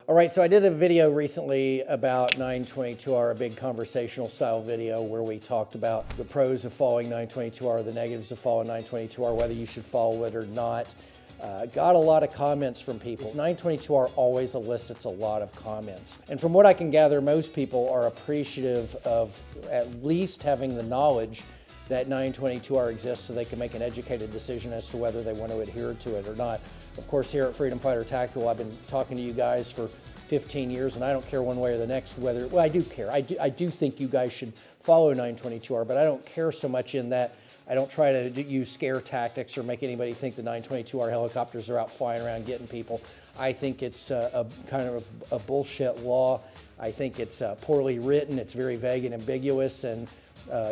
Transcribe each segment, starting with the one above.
All right, so I did a video recently about 922R, a big conversational style video where we talked about the pros of following 922R, the negatives of following 922R, whether you should follow it or not. Got a lot of comments from people. 922R always elicits a lot of comments. And from what I can gather, most people are appreciative of at least having the knowledge that 922R exists so they can make an educated decision as to whether they want to adhere to it or not. Of course, here at Freedom Fighter Tactical, I've been talking to you guys for 15 years, and I don't care one way or the next whether, well, I do care. I do think you guys should follow 922R, but I don't care so much in that I don't try to use scare tactics or make anybody think the 922R helicopters are out flying around getting people. I think it's a kind of a bullshit law. I think it's poorly written. It's very vague and ambiguous, and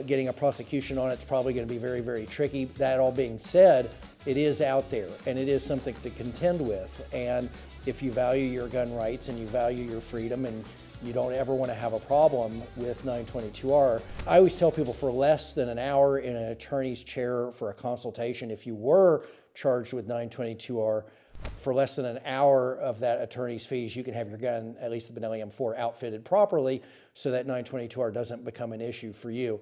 getting a prosecution on it's probably going to be very, very tricky. That all being said, it is out there, and it is something to contend with. And if you value your gun rights and you value your freedom and you don't ever want to have a problem with 922R, I always tell people for less than an hour in an attorney's chair for a consultation, if you were charged with 922R, for less than an hour of that attorney's fees, you can have your gun, at least the Benelli M4, outfitted properly so that 922R doesn't become an issue for you.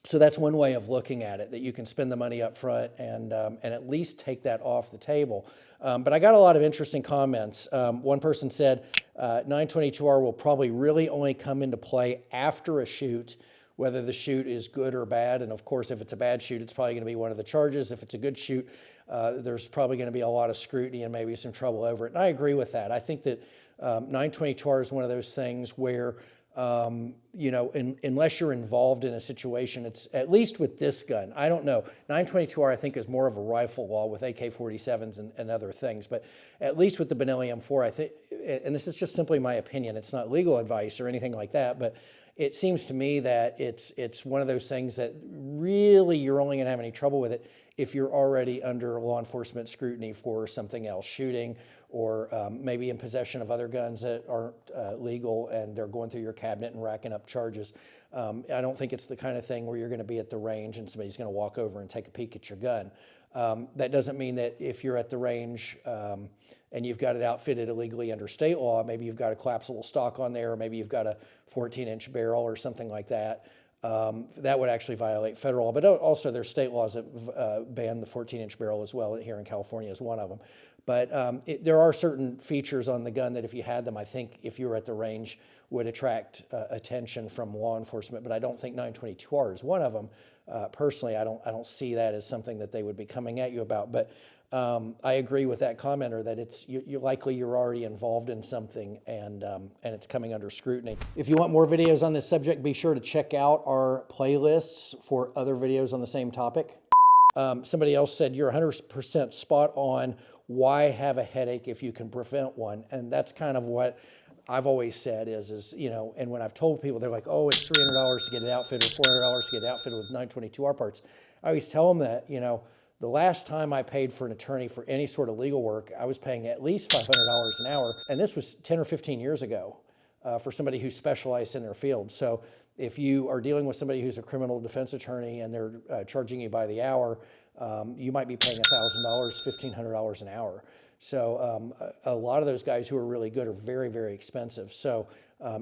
So that's one way of looking at it, that you can spend the money up front and at least take that off the table. But I got a lot of interesting comments. One person said 922R will probably really only come into play after a shoot, whether the shoot is good or bad. And of course, if it's a bad shoot, it's probably going to be one of the charges. If it's a good shoot, there's probably going to be a lot of scrutiny and maybe some trouble over it. And I agree with that. I think that 922R is one of those things where you know, unless you're involved in a situation, it's at least with this gun. I don't know. 922R, I think, is more of a rifle law with AK-47s and other things. But at least with the Benelli M4, I think, and this is just simply my opinion, it's not legal advice or anything like that, but it seems to me that it's one of those things that really you're only going to have any trouble with it if you're already under law enforcement scrutiny for something else, shooting, or maybe in possession of other guns that aren't legal and they're going through your cabinet and racking up charges. I don't think it's the kind of thing where you're going to be at the range and somebody's going to walk over and take a peek at your gun. That doesn't mean that if you're at the range and you've got it outfitted illegally under state law, maybe you've got a collapsible stock on there, or maybe you've got a 14-inch barrel or something like that, that would actually violate federal law. But also there's state laws that ban the 14-inch barrel as well. Here in California is one of them. But there are certain features on the gun that if you had them, I think if you were at the range, would attract attention from law enforcement. But I don't think 922R is one of them. Personally, I don't see that as something that they would be coming at you about. But I agree with that commenter that it's likely you're already involved in something and it's coming under scrutiny. If you want more videos on this subject, be sure to check out our playlists for other videos on the same topic. Somebody else said you're 100% spot on. Why have a headache if you can prevent one? And that's kind of what I've always said is you know, and when I've told people, they're like, oh, it's $300 to get it outfitted or $400 to get it outfitted with 922R parts. I always tell them that, you know, the last time I paid for an attorney for any sort of legal work, I was paying at least $500 an hour. And this was 10 or 15 years ago for somebody who specialized in their field. So if you are dealing with somebody who's a criminal defense attorney and they're charging you by the hour, you might be paying $1,000, $1,500 an hour. So a lot of those guys who are really good are very, very expensive. So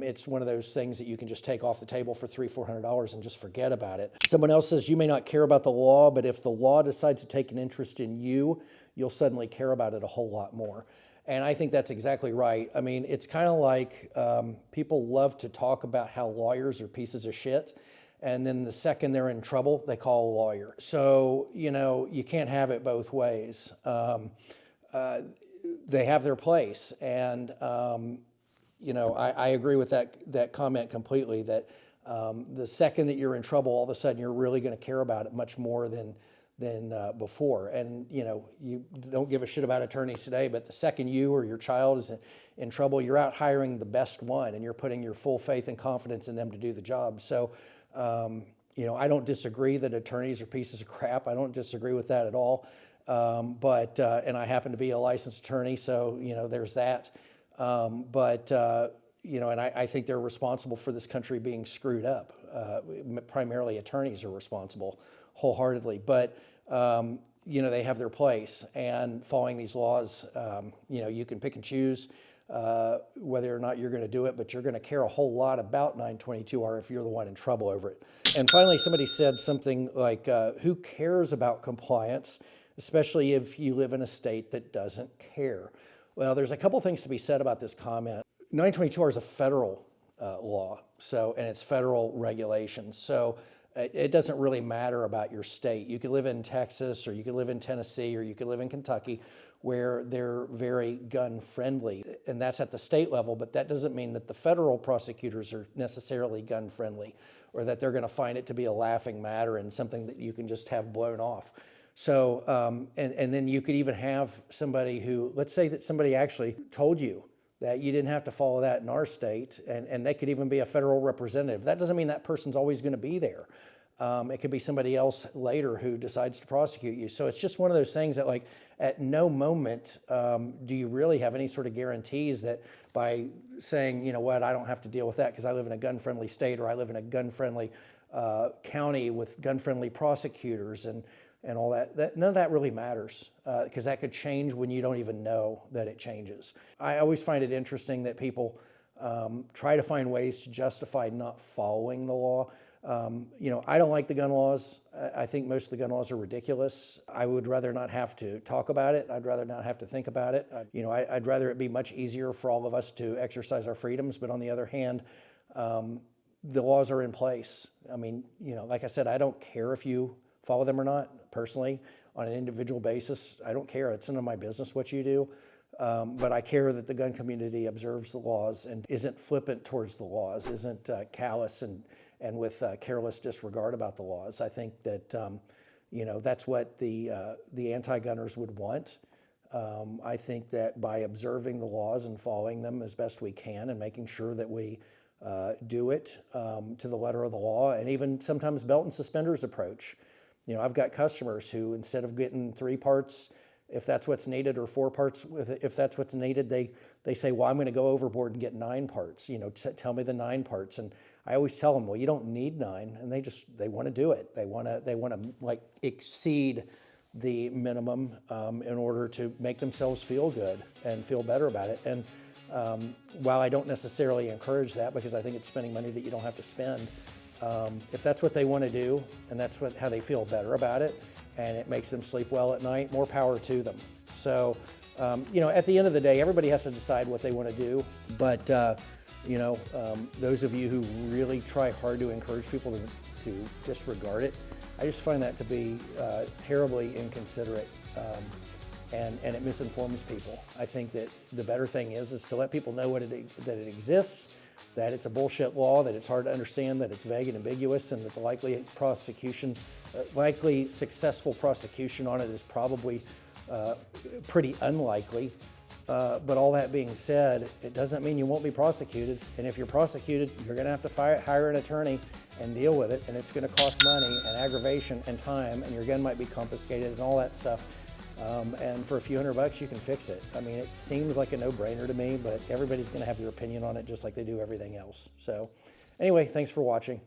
it's one of those things that you can just take off the table for $300, $400 and just forget about it. Someone else says you may not care about the law, but if the law decides to take an interest in you, you'll suddenly care about it a whole lot more. And I think that's exactly right. I mean, it's kind of like people love to talk about how lawyers are pieces of shit. And then the second they're in trouble, they call a lawyer. So, you know, you can't have it both ways. They have their place. And, you know, I agree with that comment completely, that the second that you're in trouble, all of a sudden you're really going to care about it much more than before. And, you know, you don't give a shit about attorneys today, but the second you or your child is in trouble, you're out hiring the best one and you're putting your full faith and confidence in them to do the job. So, you know, I don't disagree that attorneys are pieces of crap. I don't disagree with that at all. And I happen to be a licensed attorney, so, you know, there's that. You know, and I think they're responsible for this country being screwed up. Primarily attorneys are responsible wholeheartedly. But you know, they have their place, and following these laws, you know, you can pick and choose whether or not you're going to do it, but you're going to care a whole lot about 922R if you're the one in trouble over it. And finally, somebody said something like, who cares about compliance, especially if you live in a state that doesn't care? Well, there's a couple things to be said about this comment. 922R is a federal law, and it's federal regulations. So it doesn't really matter about your state. You could live in Texas, or you could live in Tennessee, or you could live in Kentucky, where they're very gun friendly. And that's at the state level, but that doesn't mean that the federal prosecutors are necessarily gun friendly, or that they're going to find it to be a laughing matter and something that you can just have blown off. So, and then you could even have somebody who, let's say that somebody actually told you that you didn't have to follow that in our state, and they could even be a federal representative. That doesn't mean that person's always going to be there. It could be somebody else later who decides to prosecute you. So it's just one of those things that, like, at no moment do you really have any sort of guarantees that by saying, you know what, I don't have to deal with that because I live in a gun-friendly state, or I live in a gun-friendly county with gun-friendly prosecutors and all that, none of that really matters, because that could change when you don't even know that it changes. I always find it interesting that people try to find ways to justify not following the law. You know, I don't like the gun laws. I think most of the gun laws are ridiculous. I would rather not have to talk about it. I'd rather not have to think about it. You know, I'd rather it be much easier for all of us to exercise our freedoms. But on the other hand, the laws are in place. I mean, you know, like I said, I don't care if you follow them or not. Personally, on an individual basis, I don't care. It's none of my business what you do. But I care that the gun community observes the laws and isn't flippant towards the laws, isn't callous and with careless disregard about the laws. I think that, you know, that's what the anti-gunners would want. I think that by observing the laws and following them as best we can and making sure that we do it to the letter of the law, and even sometimes belt and suspenders approach. You know, I've got customers who, instead of getting 3 parts, if that's what's needed, or 4 parts, if that's what's needed, they say, well, I'm going to go overboard and get 9 parts. You know, tell me the 9 parts. And I always tell them, well, you don't need 9, and they want to do it. They want to like exceed the minimum in order to make themselves feel good and feel better about it. And while I don't necessarily encourage that, because I think it's spending money that you don't have to spend, if that's what they want to do, and that's how they feel better about it, and it makes them sleep well at night, more power to them. So, you know, at the end of the day, everybody has to decide what they want to do. But, you know, those of you who really try hard to encourage people to disregard it, I just find that to be terribly inconsiderate, and it misinforms people. I think that the better thing is to let people know that it exists, that it's a bullshit law, that it's hard to understand, that it's vague and ambiguous, and that the likely successful prosecution on it is probably pretty unlikely. But all that being said, it doesn't mean you won't be prosecuted. And if you're prosecuted, you're going to have to hire an attorney and deal with it, and it's going to cost money and aggravation and time, and your gun might be confiscated and all that stuff. And for a few $100, you can fix it. I mean, it seems like a no-brainer to me, but everybody's going to have their opinion on it just like they do everything else. So anyway, thanks for watching.